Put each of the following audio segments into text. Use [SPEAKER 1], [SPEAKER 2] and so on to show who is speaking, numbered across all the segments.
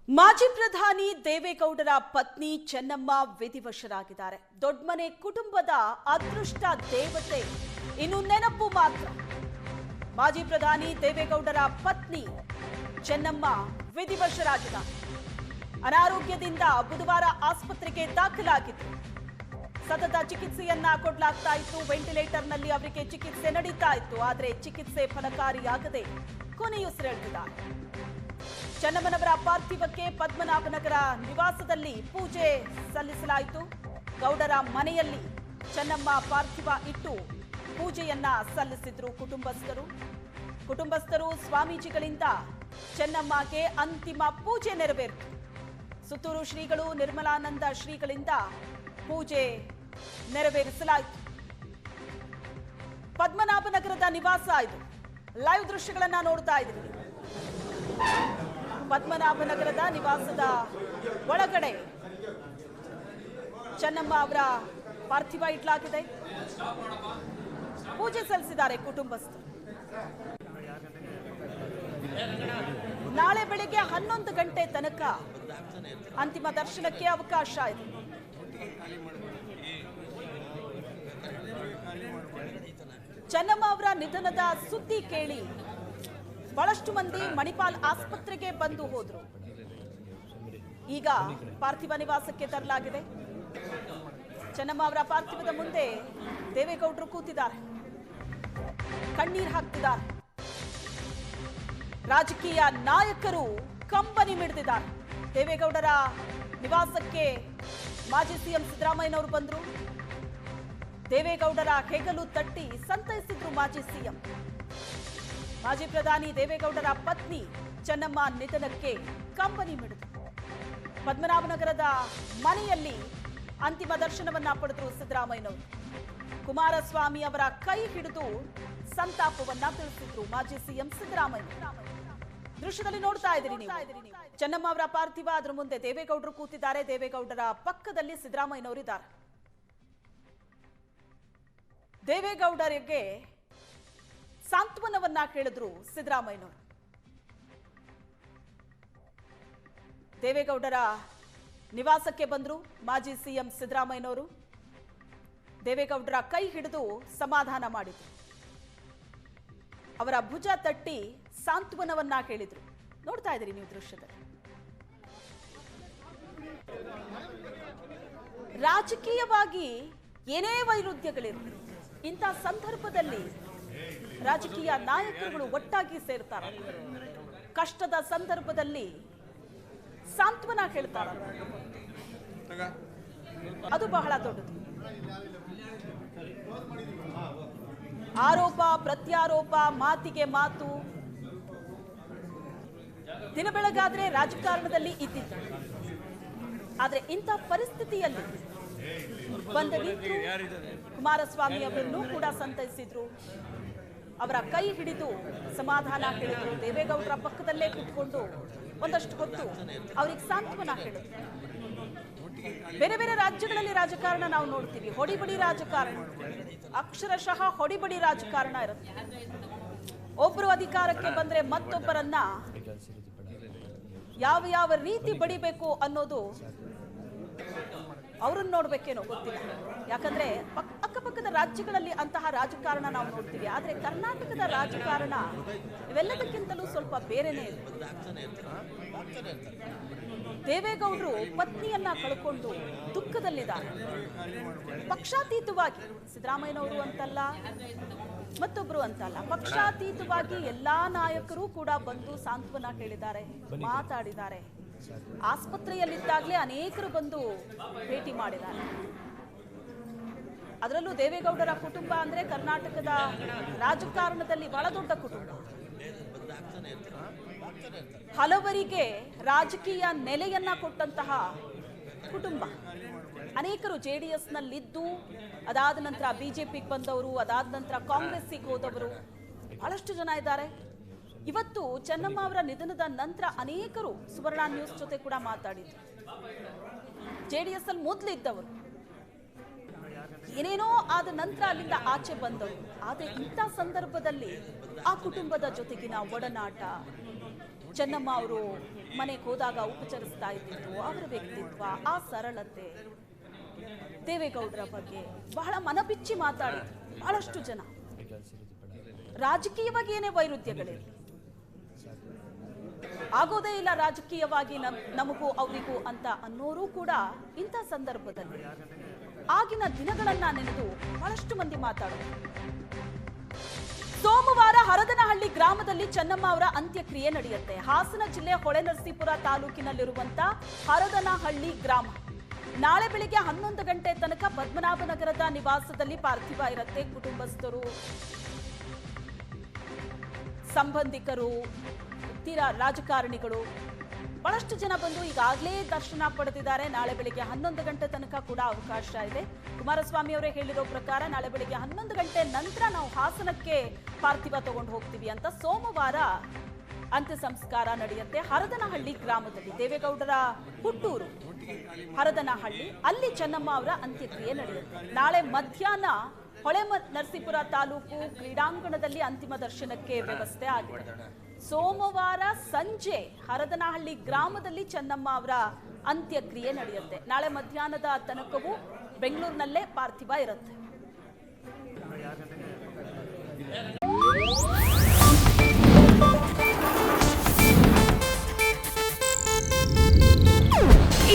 [SPEAKER 1] ಮಾಜಿ ಪ್ರಧಾನಿ ದೇವೇಗೌಡರ ಪತ್ನಿ ಚೆನ್ನಮ್ಮ ವಿಧಿವಶರಾಗಿದ್ದಾರೆ. ದೊಡ್ಡಮನೆ ಕುಟುಂಬದ ಅದೃಷ್ಟ ದೇವತೆ ಇನ್ನು ನೆನಪು ಮಾತ್ರ. ಮಾಜಿ ಪ್ರಧಾನಿ ದೇವೇಗೌಡರ ಪತ್ನಿ ಚೆನ್ನಮ್ಮ ವಿಧಿವಶರಾಗಿದ್ದಾರೆ. ಅನಾರೋಗ್ಯದಿಂದ ಬುಧವಾರ ಆಸ್ಪತ್ರೆಗೆ ದಾಖಲಾಗಿತ್ತು. ಸತತ ಚಿಕಿತ್ಸೆಯನ್ನ ಕೊಡಲಾಗ್ತಾ ಇತ್ತು. ವೆಂಟಿಲೇಟರ್ನಲ್ಲಿ ಅವರಿಗೆ ಚಿಕಿತ್ಸೆ ನಡೀತಾ ಇತ್ತು. ಆದರೆ ಚಿಕಿತ್ಸೆ ಫಲಕಾರಿಯಾಗದೆ ಕೊನೆಯುಸಿರೆಳೆದಿದ್ದಾರೆ. ಚೆನ್ನಮ್ಮನವರ ಪಾರ್ಥಿವಕ್ಕೆ ಪದ್ಮನಾಭನಗರ ನಿವಾಸದಲ್ಲಿ ಪೂಜೆ ಸಲ್ಲಿಸಲಾಯಿತು. ಗೌಡರ ಮನೆಯಲ್ಲಿ ಚೆನ್ನಮ್ಮ ಪಾರ್ಥಿವ ಇಟ್ಟು ಪೂಜೆಯನ್ನ ಸಲ್ಲಿಸಿದ್ರು ಕುಟುಂಬಸ್ಥರು ಸ್ವಾಮೀಜಿಗಳಿಂದ ಚೆನ್ನಮ್ಮಗೆ ಅಂತಿಮ ಪೂಜೆ ನೆರವೇರಿತು. ಸುತ್ತೂರು ಶ್ರೀಗಳು ನಿರ್ಮಲಾನಂದ ಶ್ರೀಗಳಿಂದ ಪೂಜೆ ನೆರವೇರಿಸಲಾಯಿತು. ಪದ್ಮನಾಭನಗರದ ನಿವಾಸ ಇದು. ಲೈವ್ ದೃಶ್ಯಗಳನ್ನ ನೋಡ್ತಾ ಇದ್ದೀವಿ. ಪದ್ಮನಾಭನಗರದ ನಿವಾಸದ ಒಳಗಡೆ ಚೆನ್ನಮ್ಮ ಅವರ ಪಾರ್ಥಿವ ಇಡಲಾಗಿದೆ. ಪೂಜೆ ಸಲ್ಲಿಸಿದ್ದಾರೆ ಕುಟುಂಬಸ್ಥರು. ನಾಳೆ ಬೆಳಿಗ್ಗೆ 11 ಗಂಟೆ ತನಕ ಅಂತಿಮ ದರ್ಶನಕ್ಕೆ ಅವಕಾಶ ಇದೆ. ಚೆನ್ನಮ್ಮ ಅವರ ನಿಧನದ ಸುದ್ದಿ ಕೇಳಿ ಬಹಳಷ್ಟು ಮಂದಿ ಮಣಿಪಾಲ್ ಆಸ್ಪತ್ರೆಗೆ ಬಂದು ಹೋದ್ರು. ಈಗ ಪಾರ್ಥಿವ ನಿವಾಸಕ್ಕೆ ತರಲಾಗಿದೆ. ಚೆನ್ನಮ್ಮ ಅವರ ಪಾರ್ಥಿವದ ಮುಂದೆ ದೇವೇಗೌಡರು ಕೂತಿದ್ದಾರೆ, ಕಣ್ಣೀರು ಹಾಕ್ತಿದ್ದಾರೆ. ರಾಜಕೀಯ ನಾಯಕರು ಕಂಬನಿ ಮಿಡಿದಿದ್ದಾರೆ. ದೇವೇಗೌಡರ ನಿವಾಸಕ್ಕೆ ಮಾಜಿ ಸಿಎಂ ಸಿದ್ದರಾಮಯ್ಯನವರು ಬಂದ್ರು. ದೇವೇಗೌಡರ ಹೆಗಲು ತಟ್ಟಿ ಸಂತೈಸಿದ್ರು ಮಾಜಿ ಸಿಎಂ. ಮಾಜಿ ಪ್ರಧಾನಿ ದೇವೇಗೌಡರ ಪತ್ನಿ ಚೆನ್ನಮ್ಮ ನಿಧನಕ್ಕೆ ಕಂಬನಿ ಮಿಡಿದರು. ಪದ್ಮನಾಭನಗರದ ಮನೆಯಲ್ಲಿ ಅಂತಿಮ ದರ್ಶನವನ್ನ ಪಡೆದರು ಸಿದ್ದರಾಮಯ್ಯನವರು. ಕುಮಾರಸ್ವಾಮಿ ಅವರ ಕೈ ಹಿಡಿದು ಸಂತಾಪವನ್ನ ತಿಳಿಸಿದ್ರು ಮಾಜಿ ಸಿಎಂ ಸಿದ್ದರಾಮಯ್ಯ. ದೃಶ್ಯದಲ್ಲಿ ನೋಡ್ತಾ ಇದ್ದೀರಿ ನೀವು. ಚೆನ್ನಮ್ಮ ಅವರ ಪಾರ್ಥಿವ, ಅದರ ಮುಂದೆ ದೇವೇಗೌಡರು ಕೂತಿದ್ದಾರೆ. ದೇವೇಗೌಡರ ಪಕ್ಕದಲ್ಲಿ ಸಿದ್ದರಾಮಯ್ಯನವರಿದ್ದಾರೆ. ದೇವೇಗೌಡರಿಗೆ ಸಾಂತ್ವನವನ್ನ ಕೇಳಿದ್ರು ಸಿದ್ದರಾಮಯ್ಯನವರು. ದೇವೇಗೌಡರ ನಿವಾಸಕ್ಕೆ ಬಂದ್ರು ಮಾಜಿ ಸಿಎಂ ಸಿದ್ದರಾಮಯ್ಯನವರು. ದೇವೇಗೌಡರ ಕೈ ಹಿಡಿದು ಸಮಾಧಾನ ಮಾಡಿದ್ರು. ಅವರ ಭುಜ ತಟ್ಟಿ ಸಾಂತ್ವನವನ್ನ ಕೇಳಿದ್ರು. ನೋಡ್ತಾ ಇದ್ದೀರಿ ನೀವು ದೃಶ್ಯದಲ್ಲಿ. ರಾಜಕೀಯವಾಗಿ ಏನೇ ವೈರುಧ್ಯಗಳಿರಲಿ, ಇಂಥ ಸಂದರ್ಭದಲ್ಲಿ ರಾಜಕೀಯ ನಾಯಕರುಗಳು ಒಟ್ಟಾಗಿ ಸೇರ್ತಾರೆ. ಕಷ್ಟದ ಸಂದರ್ಭದಲ್ಲಿ ಸಾಂತ್ವನ ಹೇಳ್ತಾರೆ. ಅದು ಬಹಳ ದೊಡ್ಡದು. ಆರೋಪ ಪ್ರತ್ಯಾರೋಪ, ಮಾತಿಗೆ ಮಾತು ದಿನ ಬೆಳಗಾದ್ರೆ ರಾಜಕಾರಣದಲ್ಲಿ ಇದ್ದಿತ್ತು. ಆದ್ರೆ ಇಂಥ ಪರಿಸ್ಥಿತಿಯಲ್ಲಿ ಬಂದ ನಿಂತು ಕುಮಾರಸ್ವಾಮಿ ಅವರನ್ನು ಕೂಡ ಸಂತೈಸಿದ್ರು. ಅವರ ಕೈ ಹಿಡಿದು ಸಮಾಧಾನ ಹೇಳಿದ್ರು. ದೇವೇಗೌಡರ ಪಕ್ಕದಲ್ಲೇ ಕೂತ್ಕೊಂಡು ಒಂದಷ್ಟು ಹೊತ್ತು ಅವ್ರಿಗೆ ಸಾಂತ್ವನ ಹೇಳಿದ್ರು. ಬೇರೆ ಬೇರೆ ರಾಜ್ಯಗಳಲ್ಲಿ ರಾಜಕಾರಣ ನಾವು ನೋಡ್ತೀವಿ. ಹೊಡಿಬಡಿ ರಾಜಕಾರಣ, ಅಕ್ಷರಶಃ ಹೊಡಿಬಡಿ ರಾಜಕಾರಣ ಇರುತ್ತೆ. ಒಬ್ರು ಅಧಿಕಾರಕ್ಕೆ ಬಂದ್ರೆ ಮತ್ತೊಬ್ಬರನ್ನ ಯಾವ ಯಾವ ರೀತಿ ಬಡಿಬೇಕು ಅನ್ನೋದು ಅವ್ರನ್ನ ನೋಡ್ಬೇಕೇನೋ ಗೊತ್ತಿಲ್ಲ. ಯಾಕಂದ್ರೆ ಅಕ್ಕಪಕ್ಕದ ರಾಜ್ಯಗಳಲ್ಲಿ ಅಂತಹ ರಾಜಕಾರಣ ನಾವು ನೋಡ್ತೀವಿ. ಆದ್ರೆ ಕರ್ನಾಟಕದ ರಾಜಕಾರಣ ಇವೆಲ್ಲದಕ್ಕಿಂತಲೂ ಸ್ವಲ್ಪ ಬೇರೆನೇ ಇದೆ. ದೇವೇಗೌಡರು ಪತ್ನಿಯನ್ನ ಕಳ್ಕೊಂಡು ದುಃಖದಲ್ಲಿದ್ದಾರೆ. ಪಕ್ಷಾತೀತವಾಗಿ ಸಿದ್ದರಾಮಯ್ಯನವರು ಅಂತಲ್ಲ, ಮತ್ತೊಬ್ರು ಅಂತಲ್ಲ, ಪಕ್ಷಾತೀತವಾಗಿ ಎಲ್ಲಾ ನಾಯಕರು ಕೂಡ ಬಂದು ಸಾಂತ್ವನ ಹೇಳಿದ್ದಾರೆ, ಮಾತಾಡಿದ್ದಾರೆ. ಆಸ್ಪತ್ರೆಯಲ್ಲಿದ್ದಾಗಲೇ ಅನೇಕರು ಬಂದು ಭೇಟಿ ಮಾಡಿದ್ದಾರೆ. ಅದರಲ್ಲೂ ದೇವೇಗೌಡರ ಕುಟುಂಬ ಅಂದ್ರೆ ಕರ್ನಾಟಕದ ರಾಜಕಾರಣದಲ್ಲಿ ಬಹಳ ದೊಡ್ಡ ಕುಟುಂಬ. ಹಲವರಿಗೆ ರಾಜಕೀಯ ನೆಲೆಯನ್ನ ಕೊಟ್ಟಂತಹ ಕುಟುಂಬ. ಅನೇಕರು ಜೆಡಿಎಸ್ ನಲ್ಲಿದ್ದು ಅದಾದ ನಂತರ ಬಿಜೆಪಿಗೆ ಬಂದವರು, ಅದಾದ ನಂತರ ಕಾಂಗ್ರೆಸ್ಸಿಗೆ ಹೋದವರು ಬಹಳಷ್ಟು ಜನ ಇದ್ದಾರೆ. ಇವತ್ತು ಚೆನ್ನಮ್ಮ ಅವರ ನಿಧನದ ನಂತರ ಅನೇಕರು ಸುವರ್ಣ ನ್ಯೂಸ್ ಜೊತೆ ಕೂಡ ಮಾತಾಡಿದ್ರು. ಜೆಡಿಎಸ್ ಅಲ್ಲಿ ಮೊದಲಿದ್ದವರು, ಏನೇನೋ ಆದ ನಂತರ ಅಲ್ಲಿಂದ ಆಚೆ ಬಂದವರು. ಆದರೆ ಇಂಥ ಸಂದರ್ಭದಲ್ಲಿ ಆ ಕುಟುಂಬದ ಜೊತೆಗಿನ ಒಡನಾಟ, ಚೆನ್ನಮ್ಮ ಅವರು ಮನೆಗೆ ಹೋದಾಗ ಉಪಚರಿಸ್ತಾ ಇದ್ದಿದ್ದು, ಅವರ ವ್ಯಕ್ತಿತ್ವ, ಆ ಸರಳತೆ, ದೇವೇಗೌಡರ ಬಗ್ಗೆ ಬಹಳ ಮನಬಿಚ್ಚಿ ಮಾತಾಡಿದ್ರು ಬಹಳಷ್ಟು ಜನ. ರಾಜಕೀಯವಾಗಿ ಏನೇ ವೈರುಧ್ಯಗಳಿರಲಿ, ಆಗೋದೇ ಇಲ್ಲ ರಾಜಕೀಯವಾಗಿ ನಮಗೂ ಅವರಿಗೂ ಅಂತ ಅನ್ನೋರು ಕೂಡ ಇಂಥ ಸಂದರ್ಭದಲ್ಲಿ ಆಗಿನ ದಿನಗಳನ್ನ ನೆನೆದು ಬಹಳಷ್ಟು ಮಂದಿ ಮಾತಾಡೋದು. ಸೋಮವಾರ ಹರದನಹಳ್ಳಿ ಗ್ರಾಮದಲ್ಲಿ ಚೆನ್ನಮ್ಮ ಅವರ ಅಂತ್ಯಕ್ರಿಯೆ ನಡೆಯುತ್ತೆ. ಹಾಸನ ಜಿಲ್ಲೆ ಹೊಳೆನರಸೀಪುರ ತಾಲೂಕಿನಲ್ಲಿರುವಂತ ಹರದನಹಳ್ಳಿ ಗ್ರಾಮ. ನಾಳೆ ಬೆಳಿಗ್ಗೆ 11 ಗಂಟೆ ತನಕ ಪದ್ಮನಾಭನಗರದ ನಿವಾಸದಲ್ಲಿ ಪಾರ್ಥಿವ ಇರುತ್ತೆ. ಕುಟುಂಬಸ್ಥರು, ಸಂಬಂಧಿಕರು, ರಾಜಕಾರಣಿಗಳು ಬಹಳಷ್ಟು ಜನ ಬಂದು ಈಗಾಗಲೇ ದರ್ಶನ ಪಡೆದಿದ್ದಾರೆ. ನಾಳೆ ಬೆಳಿಗ್ಗೆ 11 ಗಂಟೆ ತನಕ ಕೂಡ ಅವಕಾಶ ಇದೆ. ಕುಮಾರಸ್ವಾಮಿ ಅವರೇ ಹೇಳಿರೋ ಪ್ರಕಾರ ನಾಳೆ ಬೆಳಿಗ್ಗೆ 11 ಗಂಟೆ ನಂತರ ನಾವು ಹಾಸನಕ್ಕೆ ಪಾರ್ಥಿವ ತಗೊಂಡು ಹೋಗ್ತೀವಿ ಅಂತ. ಸೋಮವಾರ ಅಂತ್ಯ ಸಂಸ್ಕಾರ ನಡೆಯುತ್ತೆ ಹರದನಹಳ್ಳಿ ಗ್ರಾಮದಲ್ಲಿ. ದೇವೇಗೌಡರ ಹುಟ್ಟೂರು ಹರದನಹಳ್ಳಿ, ಅಲ್ಲಿ ಚೆನ್ನಮ್ಮ ಅವರ ಅಂತ್ಯಕ್ರಿಯೆ ನಡೆಯುತ್ತೆ. ನಾಳೆ ಮಧ್ಯಾಹ್ನ ಹೊಳೆ ನರಸೀಪುರ ತಾಲೂಕು ಕ್ರೀಡಾಂಗಣದಲ್ಲಿ ಅಂತಿಮ ದರ್ಶನಕ್ಕೆ ವ್ಯವಸ್ಥೆ ಆಗಿದೆ. ಸೋಮವಾರ ಸಂಜೆ ಹರದನಹಳ್ಳಿ ಗ್ರಾಮದಲ್ಲಿ ಚೆನ್ನಮ್ಮ ಅವರ ಅಂತ್ಯಕ್ರಿಯೆ ನಡೆಯುತ್ತೆ. ನಾಳೆ ಮಧ್ಯಾಹ್ನದ ತನಕವೂ ಬೆಂಗಳೂರಿನಲ್ಲೇ ಪಾರ್ಥಿವ ಇರುತ್ತೆ.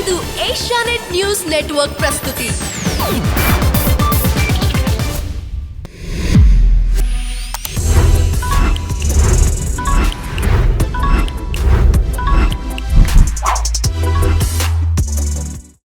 [SPEAKER 2] ಇದು ಏಷ್ಯಾನೆಟ್ ನ್ಯೂಸ್ ನೆಟ್ವರ್ಕ್ ಪ್ರಸ್ತುತಿ.